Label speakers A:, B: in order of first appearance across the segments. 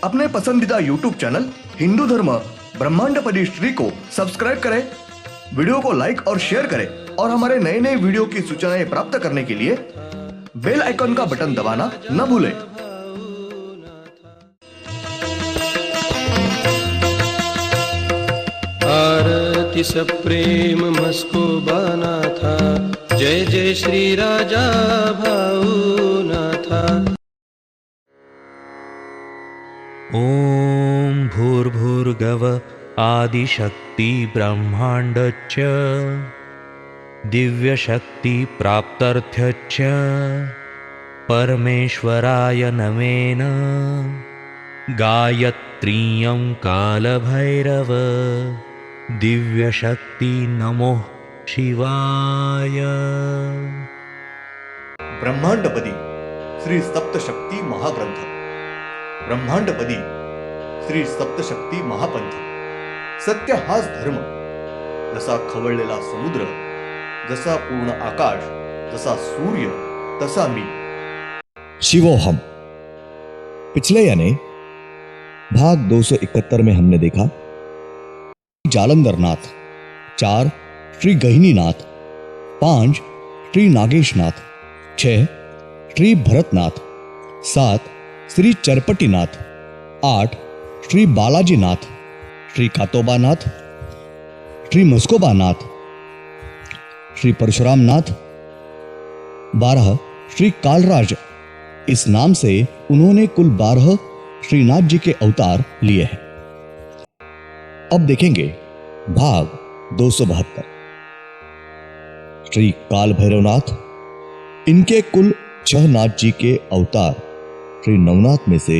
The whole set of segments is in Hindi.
A: अपने पसंदीदा YouTube चैनल हिंदू धर्म ब्रह्मांडपदी श्री को सब्सक्राइब करें, वीडियो को लाइक और शेयर करें और हमारे नए नए वीडियो की सूचनाएं प्राप्त करने के लिए बेल आइकन का बटन दबाना न भूलें।
B: आरती सप्रेम मस्को बाना था, जय जय श्री राजा भाऊनाथा।
C: ॐ भूर्भुर्गव आदिशक्ति ब्रह्माण्डच्च दिव्यशक्ति प्राप्त्यर्थच्च परमेश्वराय नमेन गायत्रीयं कालभैरव दिव्यशक्ति नमो शिवाय।
A: ब्रह्मांडपदी श्री सप्तशक्ती महाग्रंथ, ब्रह्मांडपदी श्री सप्तशक्ती महापंथ। सत्य हाच धर्म, जसा खवळलेला समुद्र, जसा पूर्ण आकाश, जसा सूर्य, तसा मी।
D: शिवोहम। पिछले यानी भाग 271 में हमने देखा जालंधरनाथ, 4 श्री गहिनीनाथ, 5 श्री नागेशनाथ, 6 श्री भरतनाथ, 7 श्री चरपटीनाथ, 8 श्री बालाजीनाथ, श्री कातोबानाथ, श्री मस्कोबानाथ, श्री परशुरामनाथ, 12 श्री कालराज। इस नाम से उन्होंने कुल 12 श्रीनाथ जी के अवतार लिए हैं। अब देखेंगे भाग 272 श्री काल भैरवनाथ। इनके कुल 6 नाथ जी के अवतार श्री नवनाथ में से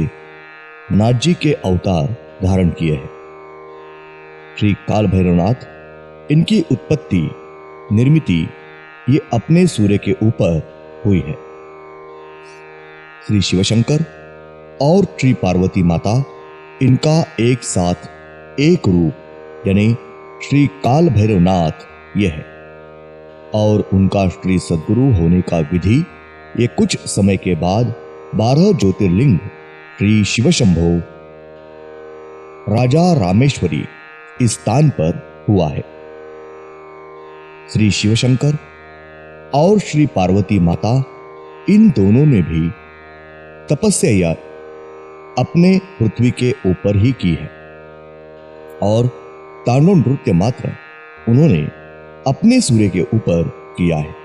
D: नाथ जी के अवतार धारण किए हैं। श्री काल भैरवनाथ, इनकी उत्पत्ति निर्मिति ये अपने सूर्य के ऊपर हुई है। श्री शिवशंकर और श्री पार्वती माता, इनका एक साथ एक रूप यानी श्री काल भैरवनाथ ये है, और उनका श्री सद्गुरु होने का विधि ये कुछ समय के बाद 12 ज्योतिर्लिंग श्री शिवशंभो राजा रामेश्वरी इस स्थान पर हुआ है। श्री शिवशंकर और श्री पार्वती माता, इन दोनों ने भी तपस्या अपने पृथ्वी के ऊपर ही की है, और तांडव नृत्य मात्र उन्होंने अपने सूर्य के ऊपर किया है।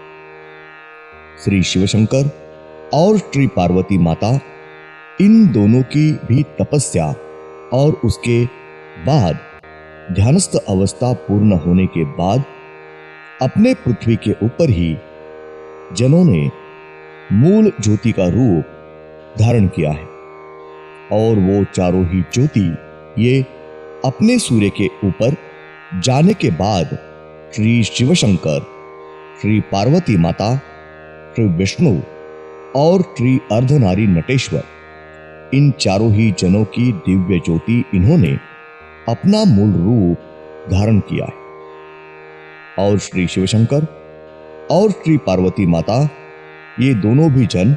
D: श्री शिवशंकर और श्री पार्वती माता, इन दोनों की भी तपस्या और उसके बाद ध्यानस्थ अवस्था पूर्ण होने के बाद अपने पृथ्वी के ऊपर ही जनों ने मूल ज्योति का रूप धारण किया है, और वो चारों ही ज्योति ये अपने सूर्य के ऊपर जाने के बाद श्री शिवशंकर, श्री पार्वती माता, श्री विष्णु और श्री अर्धनारी नटेश्वर, इन चारों ही जनों की दिव्य ज्योति इन्होंने अपना मूल रूप धारण किया है। और श्री शिवशंकर और श्री पार्वती माता, ये दोनों भी जन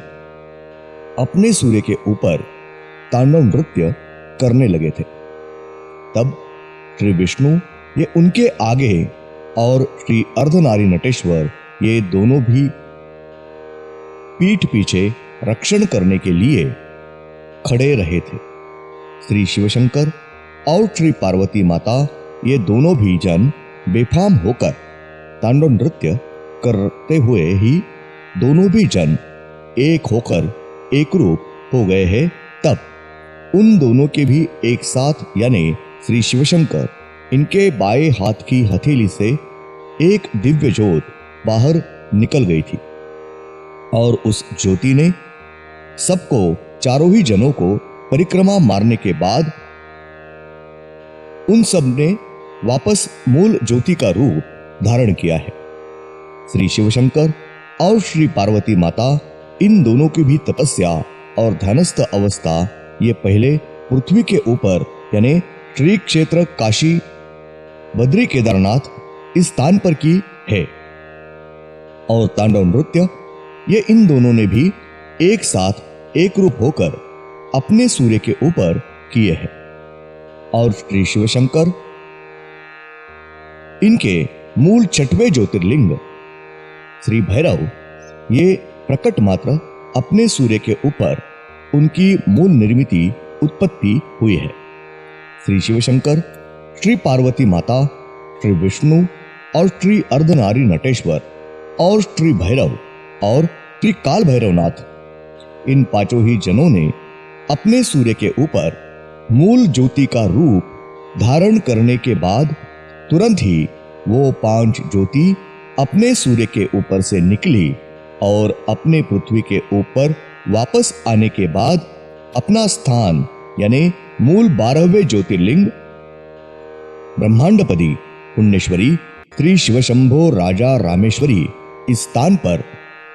D: अपने सूर्य के ऊपर तांडव नृत्य करने लगे थे। तब श्री विष्णु ये उनके आगे और श्री अर्धनारी नटेश्वर ये दोनों भी पीठ पीछे रक्षण करने के लिए खड़े रहे थे। श्री शिवशंकर और श्री पार्वती माता, ये दोनों भी जन बेफाम होकर तांडव नृत्य करते हुए ही दोनों भी जन एक होकर एक रूप हो गए हैं। तब उन दोनों के भी एक साथ यानी श्री शिवशंकर, इनके बाएं हाथ की हथेली से एक दिव्य ज्योत बाहर निकल गई थी, और उस ज्योति ने सबको, चारों ही जनों को परिक्रमा मारने के बाद उन सब ने वापस मूल ज्योति का रूप धारण किया है। श्री शिवशंकर और श्री पार्वती माता, इन दोनों की भी तपस्या और ध्यानस्थ अवस्था ये पहले पृथ्वी के ऊपर यानी श्री क्षेत्र काशी बद्री केदारनाथ इस स्थान पर की है, और तांडव नृत्य ये इन दोनों ने भी एक साथ एक रूप होकर अपने सूर्य के ऊपर किए हैं। और श्री शिवशंकर इनके मूल 6वें ज्योतिर्लिंग श्री भैरव ये प्रकट मात्र अपने सूर्य के ऊपर उनकी मूल निर्मिति उत्पत्ति हुई है। श्री शिवशंकर, श्री पार्वती माता, श्री विष्णु और श्री अर्धनारी नटेश्वर और श्री भैरव और श्री काल भैरवनाथ, इन पांचों ही जनों ने अपने सूर्य के ऊपर मूल ज्योति का रूप धारण करने के बाद तुरंत ही वो 5 ज्योति अपने सूर्य के ऊपर से निकली और अपने पृथ्वी के ऊपर वापस आने के बाद अपना स्थान यानी मूल 12वें ज्योतिर्लिंग ब्रह्मांडपदी पुण्येश्वरी श्री शिवशंभो राजा रामेश्वरी इस स्थान पर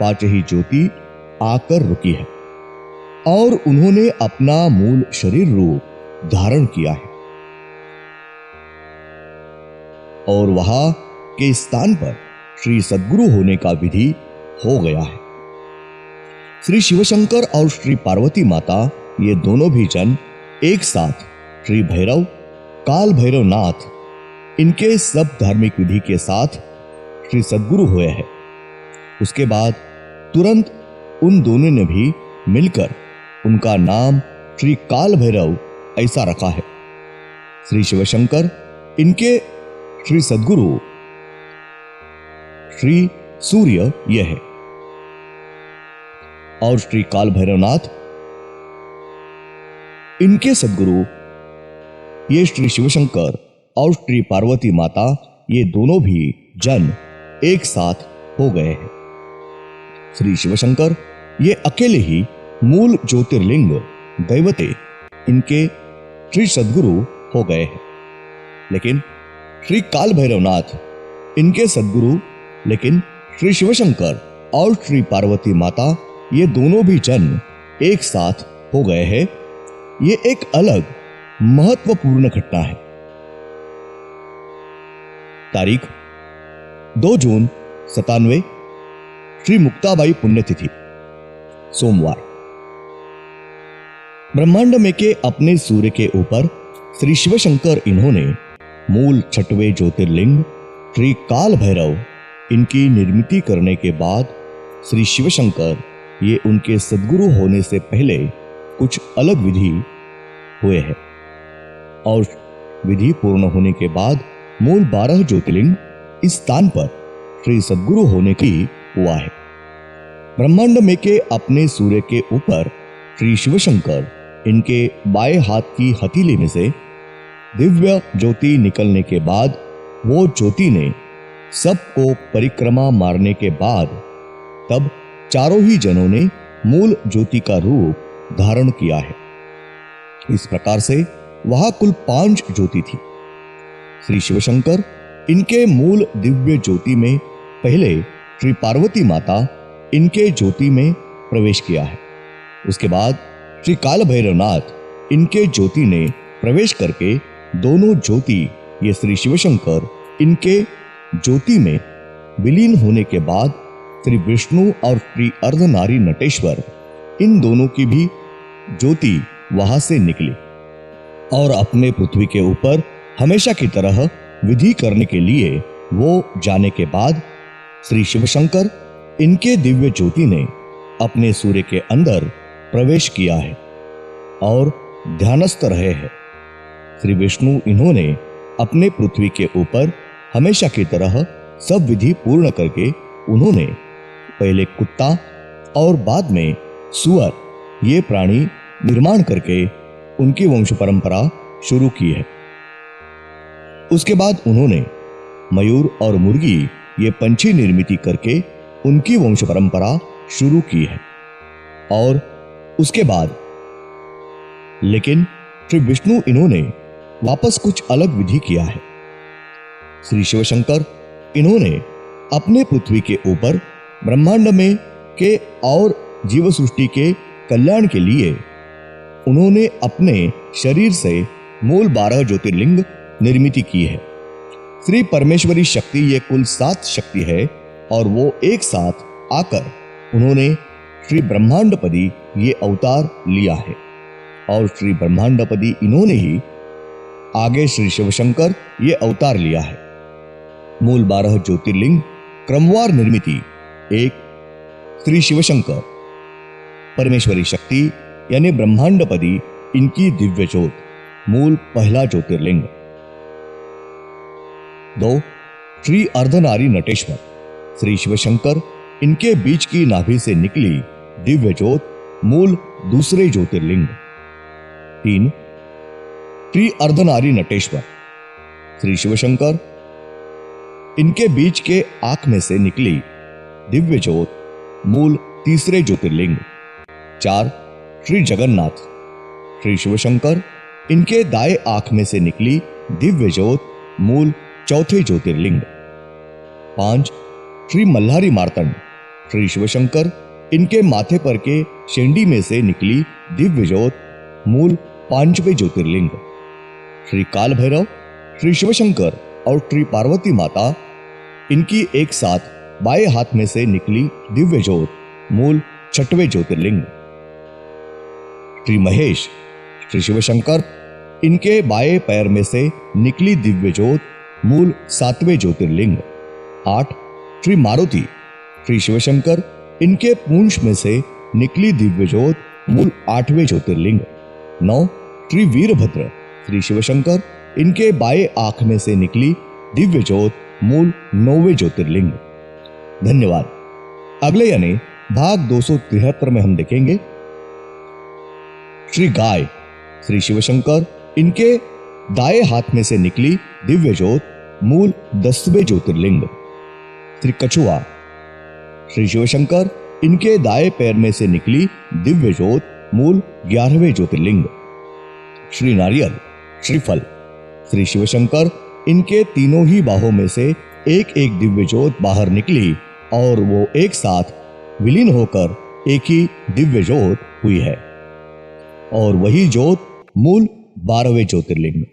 D: 5 ही ज्योति आकर रुकी है और उन्होंने अपना मूल शरीर रूप धारण किया है और वहां के स्थान पर श्री सद्गुरु होने का विधि हो गया है। श्री शिवशंकर और श्री पार्वती माता ये दोनों भी जन एक साथ श्री भैरव काल भैरवनाथ इनके सब धार्मिक विधि के साथ श्री सद्गुरु हुए हैं। उसके बाद तुरंत उन दोनों ने भी मिलकर उनका नाम श्री काल भैरव ऐसा रखा है। श्री शिवशंकर इनके श्री सद्गुरु श्री सूर्य यह है और श्री काल भैरवनाथ इनके सद्गुरु ये श्री शिवशंकर और श्री पार्वती माता ये दोनों भी जन एक साथ हो गए हैं। श्री शिवशंकर ये अकेले ही मूल ज्योतिर्लिंग दैवते इनके श्री सद्गुरु हो गए हैं, लेकिन श्री काल भैरवनाथ इनके सद्गुरु, लेकिन श्री शिवशंकर और श्री पार्वती माता ये दोनों भी जन एक साथ हो गए हैं। ये एक अलग महत्वपूर्ण घटना है। तारीख 2 जून 97 श्री मुक्ताबाई पुण्यतिथि सोमवार। ब्रह्मांड में के अपने सूर्य के ऊपर श्री शिवशंकर इन्होंने मूल 6वें ज्योतिर्लिंग श्री काल भैरव इनकी निर्मिति करने के बाद श्री शिवशंकर ये उनके सद्गुरु होने से पहले कुछ अलग विधि हुए हैं और विधि पूर्ण होने के बाद मूल 12 ज्योतिर्लिंग इस स्थान पर श्री सद्गुरु होने की हुआ है। ब्रह्मांड में के अपने सूर्य के ऊपर श्री शिवशंकर इनके बाएं हाथ की हथेली में से दिव्य ज्योति निकलने के बाद वो ज्योति ने सबको परिक्रमा मारने के बाद तब चारों ही जनों ने मूल ज्योति का रूप धारण किया है। इस प्रकार से वहां कुल 5 ज्योति थी। श्री शिवशंकर इनके मूल दिव्य ज्योति में पहले श्री पार्वती माता इनके ज्योति में प्रवेश किया है। उसके बाद श्री काल भैरवनाथ इनके ज्योति ने प्रवेश करके दोनों ज्योति ये श्री शिवशंकर इनके ज्योति में विलीन होने के बाद श्री विष्णु और श्री अर्धनारी नटेश्वर इन दोनों की भी ज्योति वहां से निकली और अपने पृथ्वी के ऊपर हमेशा की तरह विधि करने के लिए वो जाने के बाद श्री शिवशंकर इनके दिव्य ज्योति ने अपने सूर्य के अंदर प्रवेश किया है और ध्यानस्थ रहे हैं। श्री विष्णु इन्होंने अपने पृथ्वी के ऊपर हमेशा की तरह सब विधि पूर्ण करके उन्होंने पहले कुत्ता और बाद में सुअर ये प्राणी निर्माण करके उनकी वंश परंपरा शुरू की है। उसके बाद उन्होंने मयूर और मुर्गी ये पंछी निर्मिति करके उनकी वंश परंपरा शुरू की है और उसके बाद लेकिन श्री विष्णु इन्होंने वापस कुछ अलग विधि किया है। श्री शिवशंकर इन्होंने अपने पृथ्वी के ऊपर ब्रह्मांड में के और जीव सृष्टि के कल्याण के लिए उन्होंने अपने शरीर से मूल 12 ज्योतिर्लिंग निर्मिति की है। श्री परमेश्वरी शक्ति ये कुल 7 शक्ति है और वो एक साथ आकर उन्होंने श्री ब्रह्मांडपदी ये अवतार लिया है। और श्री ब्रह्मांडपति इन्होंने ही आगे श्री शिवशंकर ये अवतार लिया है। मूल 12 ज्योतिर्लिंग क्रमवार निर्मिति। 1 श्री शिवशंकर, परमेश्वरी शक्ति यानी ब्रह्मांडपति इनकी दिव्य ज्योत, मूल पहला ज्योतिर्लिंग। 2 श्री अर्धनारी नटेश्वर, श्री शिवशंकर इनके बीच की नाभि से निकली दिव्य ज्योत, मूल दूसरे ज्योतिर्लिंग। 3 श्री अर्धनारी नटेश्वर, श्री शिवशंकर इनके बीच के आंख में से निकली दिव्य ज्योत, मूल तीसरे ज्योतिर्लिंग। 4 श्री जगन्नाथ, श्री शिवशंकर इनके दाएं आंख में से निकली दिव्य ज्योत, मूल चौथे ज्योतिर्लिंग। 5 श्री मल्हारी मार्तंड, श्री शिवशंकर इनके माथे पर के शेंडी में से निकली दिव्य ज्योत, मूल पांचवें ज्योतिर्लिंग। श्री काल भैरव, श्री शिवशंकर और श्री पार्वती माता इनकी एक साथ बाएं हाथ में से निकली दिव्य ज्योत, मूल छठवें ज्योतिर्लिंग। श्री महेश, श्री शिवशंकर इनके बाएं पैर में से निकली दिव्य ज्योत, मूल सातवें ज्योतिर्लिंग। 8 श्री मारुति, श्री शिवशंकर इनके पूंछ में से निकली दिव्य ज्योत, मूल आठवें ज्योतिर्लिंग। 9 श्री वीरभद्र, श्री शिवशंकर इनके बाएं आंख में से निकली दिव्य ज्योत, मूल 9वें ज्योतिर्लिंग। धन्यवाद। अगले यानी भाग 273 में हम देखेंगे श्री गाय, श्री शिवशंकर इनके दाएं हाथ में से निकली दिव्य ज्योत, मूल 10वें ज्योतिर्लिंग। श्री कछुआ, श्री शिवशंकर इनके दाएं पैर में से निकली दिव्य ज्योत, मूल 11वें ज्योतिर्लिंग। श्री नारियल, श्रीफल, श्री शिवशंकर इनके तीनों ही बाहों में से एक एक दिव्य ज्योत बाहर निकली और वो एक साथ विलीन होकर एक ही दिव्य ज्योत हुई है और वही ज्योत मूल 12वें ज्योतिर्लिंग।